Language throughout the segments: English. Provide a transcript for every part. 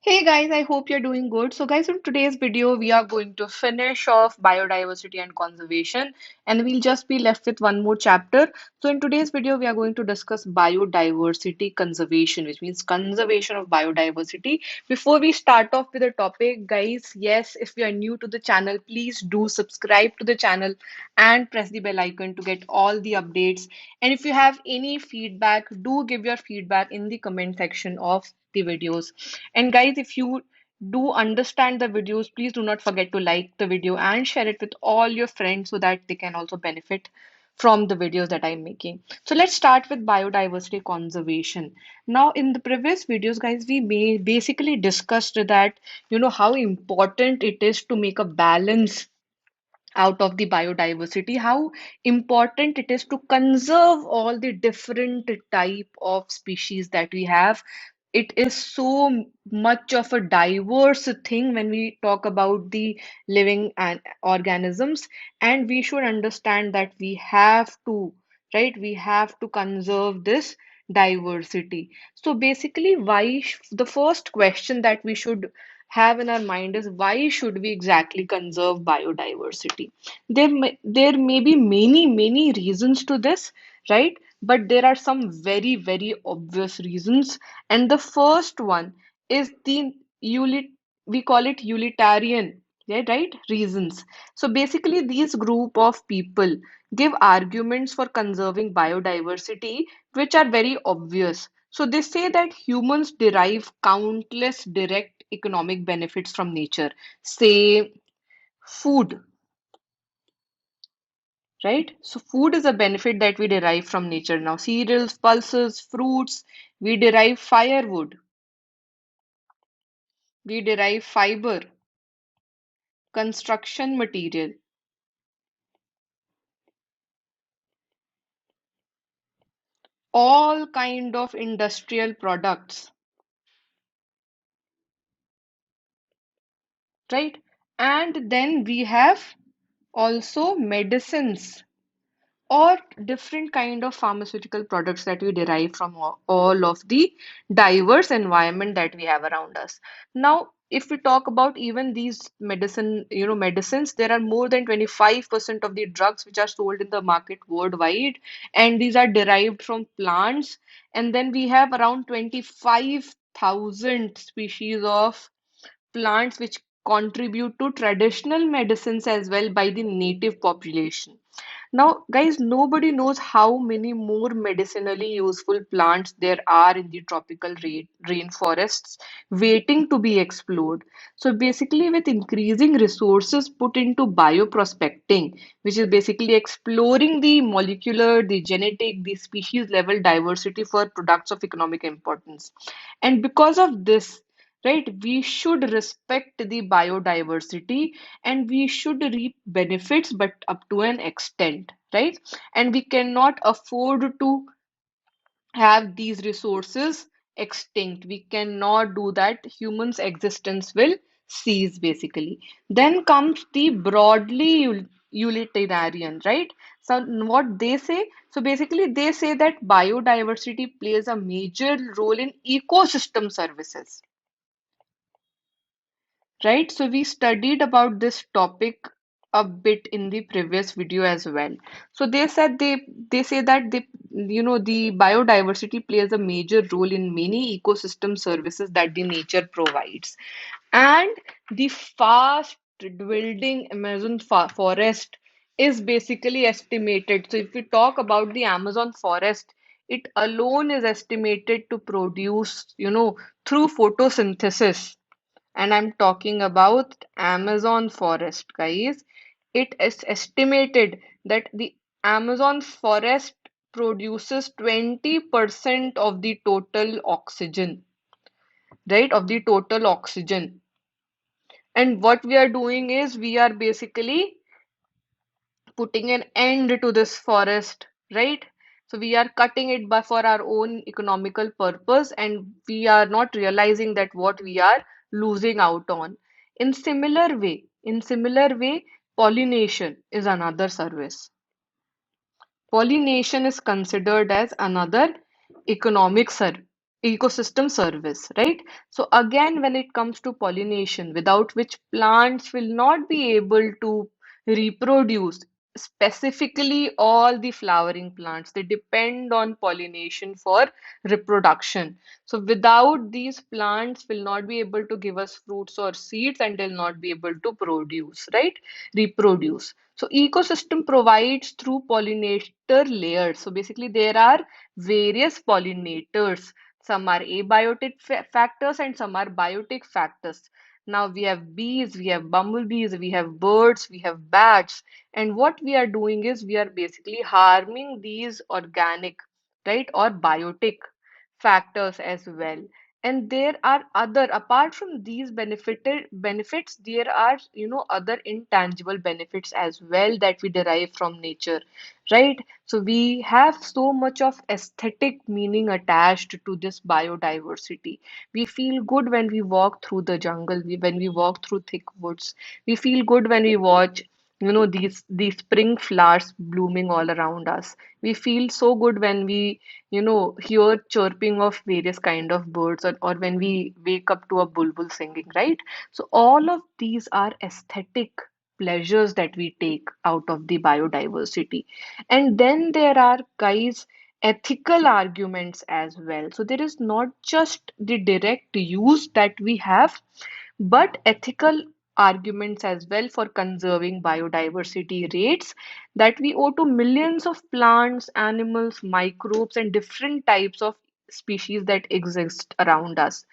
Hey guys, I hope you're doing good. So guys, in today's video, we are going to finish off biodiversity and conservation, and we'll just be left with one more chapter. So in today's video, we are going to discuss biodiversity conservation, which means conservation of biodiversity. Before we start off with the topic, guys, yes, if you are new to the channel, please do subscribe to the channel and press the bell icon to get all the updates. And if you have any feedback, do give your feedback in the comment section of the videos. And guys, if you do understand the videos, please do not forget to like the video and share it with all your friends so that they can also benefit from the videos that I'm making. So let's start with biodiversity conservation. Now, in the previous videos, guys, we basically discussed that, how important it is to make a balance out of the biodiversity, how important it is to conserve all the different type of species that we have. It is so much of a diverse thing when we talk about the living and organisms, and we should understand that we have to, right, we have to conserve this diversity. So basically, the first question that we should have in our mind is, why should we exactly conserve biodiversity? There may be many reasons to this, right? But there are some very obvious reasons, and the first one is the ulit we call it utilitarian, yeah, right, reasons. So basically, these group of people give arguments for conserving biodiversity which are very obvious. So they say that humans derive countless direct economic benefits from nature. Say food, right? So food is a benefit that we derive from nature. Now, cereals, pulses, fruits, we derive firewood, we derive fiber, construction material, all kind of industrial products, right? And then we have also medicines or different kind of pharmaceutical products that we derive from all of the diverse environment that we have around us. Now, if we talk about even these medicines, there are more than 25% of the drugs which are sold in the market worldwide, and these are derived from plants. And then we have around 25,000 species of plants which contribute to traditional medicines as well by the native population. Now, guys, nobody knows how many more medicinally useful plants there are in the tropical rainforests waiting to be explored. So, basically, with increasing resources put into bioprospecting, which is basically exploring the molecular, the genetic, the species level diversity for products of economic importance. And because of this, right, we should respect the biodiversity and we should reap benefits, but up to an extent, right? And we cannot afford to have these resources extinct. We cannot do that. Humans' existence will cease, basically. Then comes the broadly utilitarian, right? So, what they say, so basically, they say that biodiversity plays a major role in ecosystem services, right? So we studied about this topic a bit in the previous video as well. So they say that the biodiversity plays a major role in many ecosystem services that the nature provides. And the fast dwindling Amazon forest is basically estimated. So if we talk about the Amazon forest, it alone is estimated to produce, through photosynthesis, and I'm talking about Amazon forest, guys. It is estimated that the Amazon forest produces 20% of the total oxygen, right? Of the total oxygen. And what we are doing is we are basically putting an end to this forest, right? So we are cutting it by for our own economical purpose, and we are not realizing that what we are losing out on. In similar way, pollination is another service. Pollination is considered as another economic service. ecosystem service, right? So again, when it comes to pollination, without which plants will not be able to reproduce, specifically all the flowering plants, they depend on pollination for reproduction. So without these plants will not be able to give us fruits or seeds, and they'll not be able to produce, right? Reproduce. So ecosystem provides through pollinator layers. So basically there are various pollinators. Some are abiotic factors and some are biotic factors. Now we have bees, we have bumblebees, we have birds, we have bats. And what we are doing is we are basically harming these organic, right, or biotic factors as well. And there are other, apart from these benefits, there are, other intangible benefits as well that we derive from nature, right? So we have so much of aesthetic meaning attached to this biodiversity. We feel good when we walk through the jungle, when we walk through thick woods. We feel good when we watch, these spring flowers blooming all around us. We feel so good when we, hear chirping of various kind of birds, or when we wake up to a bulbul singing, right? So all of these are aesthetic pleasures that we take out of the biodiversity. And then there are, guys, ethical arguments as well. So there is not just the direct use that we have, but ethical arguments as well for conserving biodiversity rates that we owe to millions of plants, animals, microbes, and different types of species that exist around us.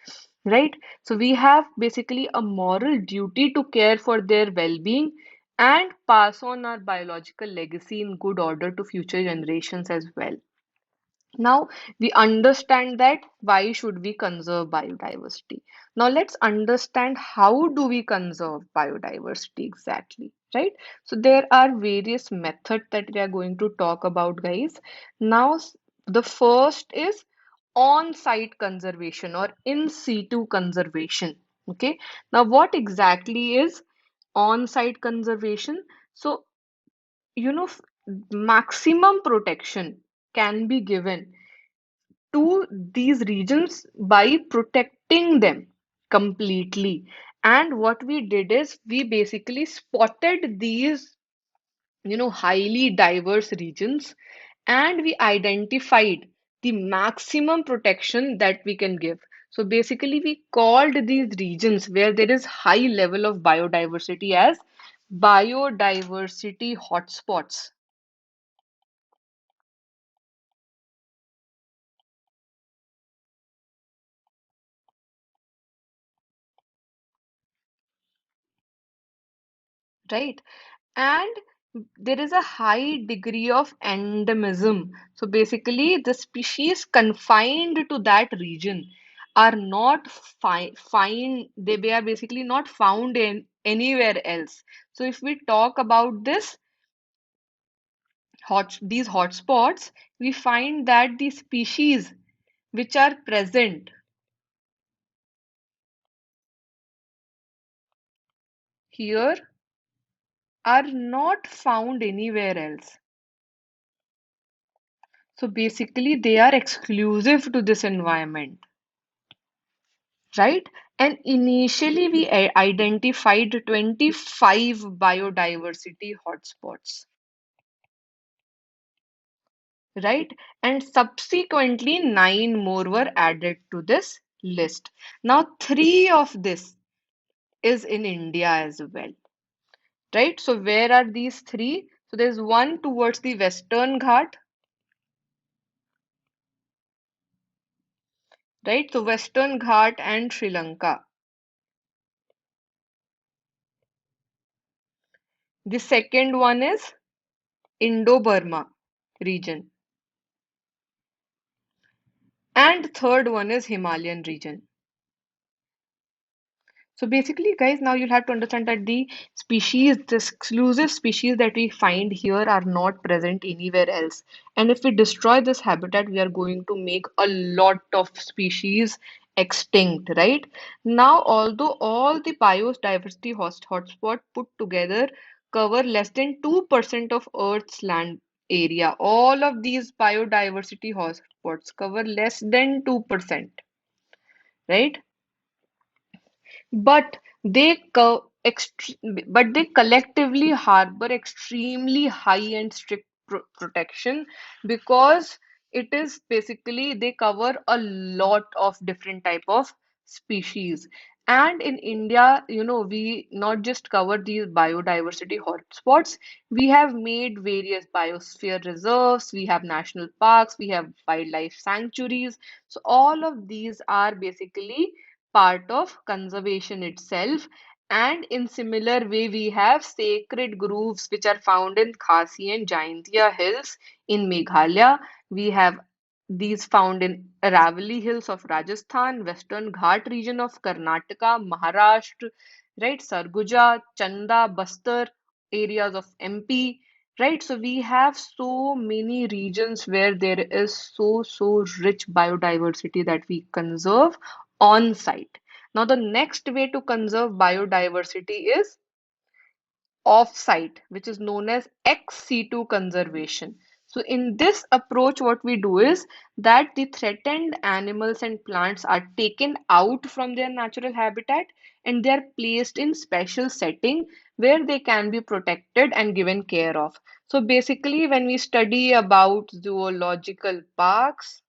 Right? So we have basically a moral duty to care for their well-being and pass on our biological legacy in good order to future generations as well. Now we understand that why should we conserve biodiversity. Now let's understand how do we conserve biodiversity exactly, right? So there are various methods that we are going to talk about, guys. Now the first is on-site conservation or in situ conservation. Okay. Now what exactly is on-site conservation? So maximum protection can be given to these regions by protecting them completely. And what we did is we basically spotted these, highly diverse regions, and we identified the maximum protection that we can give. So basically, we called these regions where there is high level of biodiversity as biodiversity hotspots, right? And there is a high degree of endemism. So basically, the species confined to that region are not they are basically not found in anywhere else. So if we talk about these hotspots, we find that the species which are present here are not found anywhere else. So basically, they are exclusive to this environment, right? And initially, we identified 25 biodiversity hotspots, right? And subsequently, nine more were added to this list. Now, three of this is in India as well, right? So, where are these three? So, there's one towards the Western Ghat, right? So, Western Ghat and Sri Lanka. The second one is Indo-Burma region. And third one is Himalayan region. So basically, guys, now you'll have to understand that the exclusive species that we find here are not present anywhere else. And if we destroy this habitat, we are going to make a lot of species extinct, right? Now, although all the biodiversity hotspot put together cover less than 2% of Earth's land, area. All of these biodiversity hotspots cover less than 2%, right? But but they collectively harbor extremely high and strict protection, because it is basically they cover a lot of different type of species. And in India, we not just cover these biodiversity hotspots, we have made various biosphere reserves, we have national parks, we have wildlife sanctuaries. So all of these are basically part of conservation itself. And in similar way, we have sacred groves which are found in Khasi and Jaintia hills in Meghalaya. We have these found in Aravalli Hills of Rajasthan, Western Ghat region of Karnataka, Maharashtra, right? Sarguja, Chanda, Bastar areas of MP, right? So we have so many regions where there is so rich biodiversity that we conserve on site. Now, the next way to conserve biodiversity is off-site, which is known as ex situ conservation. So in this approach, what we do is that the threatened animals and plants are taken out from their natural habitat and they are placed in special setting where they can be protected and given care of. So basically, when we study about zoological parks,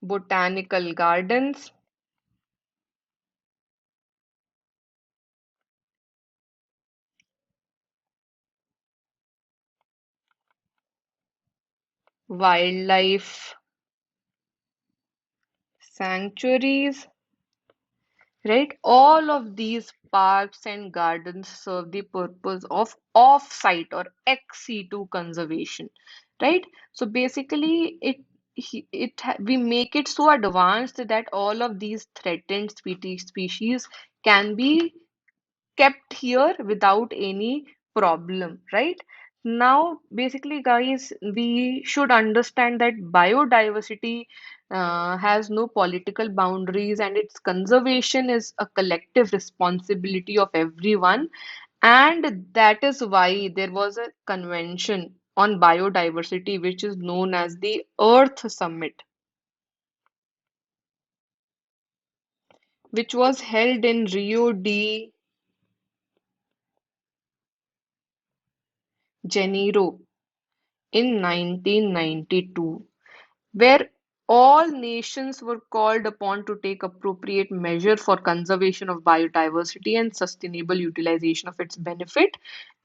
botanical gardens, wildlife sanctuaries, right? All of these parks and gardens serve the purpose of off-site or ex situ conservation, right? So basically, we make it so advanced that all of these threatened species can be kept here without any problem, right? Now, basically, guys, we should understand that biodiversity has no political boundaries and its conservation is a collective responsibility of everyone. And that is why there was a convention on biodiversity, which is known as the Earth Summit, which was held in Rio de Janeiro in 1992, where all nations were called upon to take appropriate measure for conservation of biodiversity and sustainable utilization of its benefit.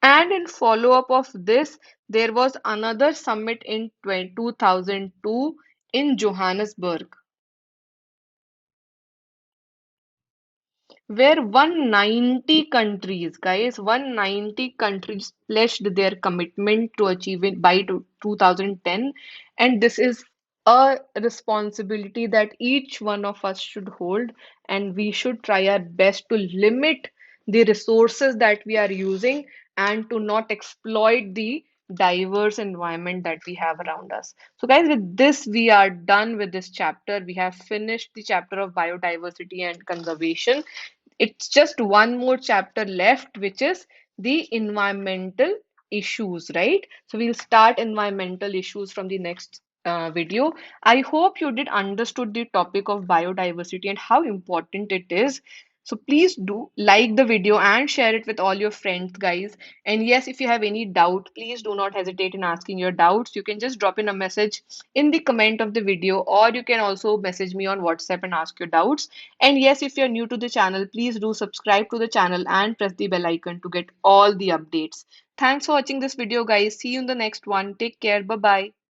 And in follow-up of this, there was another summit in 2002 in Johannesburg, where 190 countries, guys, 190 countries pledged their commitment to achieve it by 2010. And this is a responsibility that each one of us should hold, and we should try our best to limit the resources that we are using and to not exploit the diverse environment that we have around us. So, guys, with this, we are done with this chapter. We have finished the chapter of biodiversity and conservation. It's just one more chapter left, which is the environmental issues, right? So we'll start environmental issues from the next video. I hope you did understood the topic of biodiversity and how important it is. So please do like the video and share it with all your friends, guys. And yes, if you have any doubt, please do not hesitate in asking your doubts. You can just drop in a message in the comment of the video, or you can also message me on WhatsApp and ask your doubts. And yes, if you're new to the channel, please do subscribe to the channel and press the bell icon to get all the updates. Thanks for watching this video, guys. See you in the next one. Take care. Bye bye.